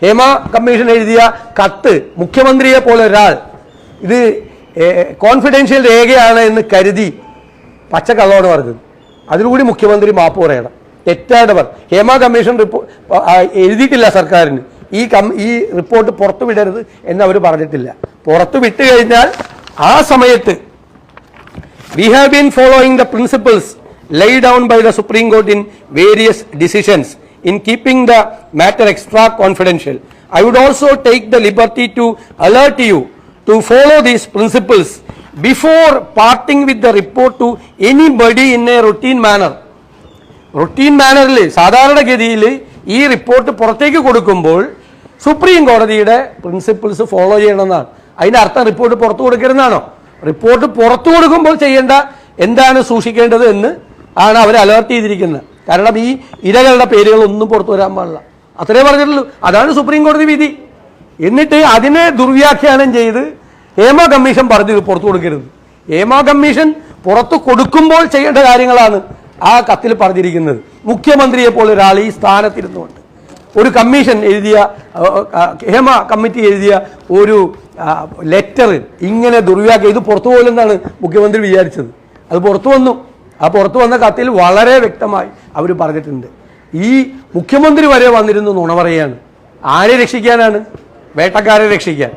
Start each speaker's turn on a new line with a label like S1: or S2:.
S1: Hema commission എഴുതിയ കത്ത് മുഖ്യമന്ത്രിയെ പോലെ ഒരാൾ ഇത് കോൺഫിഡൻഷ്യൽ രേഖയാണ് എന്ന് കരുതി പച്ചക്കള്ളമാണ് പറഞ്ഞത്. അതിനുകൂടി മുഖ്യമന്ത്രി മാപ്പ് പറയണം. തെറ്റായിട്ടവർ ഹേമ കമ്മീഷൻ എഴുതിയിട്ടില്ല സർക്കാരിന്. ഈ റിപ്പോർട്ട് പുറത്തു വിടരുത് എന്ന് അവർ പറഞ്ഞിട്ടില്ല. പുറത്തു വിട്ടു കഴിഞ്ഞാൽ ആ സമയത്ത് we have been following the principles laid down by the Supreme Court in various decisions in keeping the matter extra confidential. I would also take the liberty to alert you to follow these principles before parting with the report to anybody in a routine manner. Routine മാനറിൽ സാധാരണഗതിയിൽ ഈ report പുറത്തേക്ക് കൊടുക്കുമ്പോൾ supreme കോടതിയുടെ principles follow ചെയ്യണമെന്നാണ്. അതിൻ്റെ അർത്ഥം report പുറത്തു കൊടുക്കരുതെന്നാണോ? റിപ്പോർട്ട് പുറത്തു കൊടുക്കുമ്പോൾ ചെയ്യേണ്ട എന്താണ് സൂക്ഷിക്കേണ്ടത് എന്ന് ആണ് അവർ അലേർട്ട് ചെയ്തിരിക്കുന്നത്. കാരണം ഈ ഇരകളുടെ പേരുകളൊന്നും പുറത്തു വരാൻ പാടില്ല, അത്രേ പറഞ്ഞിട്ടുള്ളൂ. അതാണ് സുപ്രീം കോടതി വിധി. എന്നിട്ട് അതിനെ ദുർവ്യാഖ്യാനം ചെയ്ത് ഹേമ കമ്മീഷൻ പറഞ്ഞത് പുറത്തു കൊടുക്കരുത്. ഹേമ കമ്മീഷൻ പുറത്തു കൊടുക്കുമ്പോൾ ചെയ്യേണ്ട കാര്യങ്ങളാണ് ആ കത്തിൽ പറഞ്ഞിരിക്കുന്നത്. മുഖ്യമന്ത്രിയെ പോലെ ഒരാൾ ഈ സ്ഥാനത്തിരുന്നുകൊണ്ട് ഒരു കമ്മീഷൻ എഴുതിയ ഹേമ കമ്മിറ്റി എഴുതിയ ഒരു ലെറ്റർ ഇങ്ങനെ ദുർവ്യാഖ്യാനം ഇത് പുറത്തു പോലെന്നാണ് മുഖ്യമന്ത്രി വിചാരിച്ചത്. അത് പുറത്തു വന്നു. ആ പുറത്തു വന്ന കത്തിൽ വളരെ വ്യക്തമായി അവർ പറഞ്ഞിട്ടുണ്ട്. ഈ മുഖ്യമന്ത്രി വരെ വന്നിരുന്നു നുണ പറയുകയാണ്. ആരെ രക്ഷിക്കാനാണ്? വേട്ടക്കാരെ രക്ഷിക്കാൻ.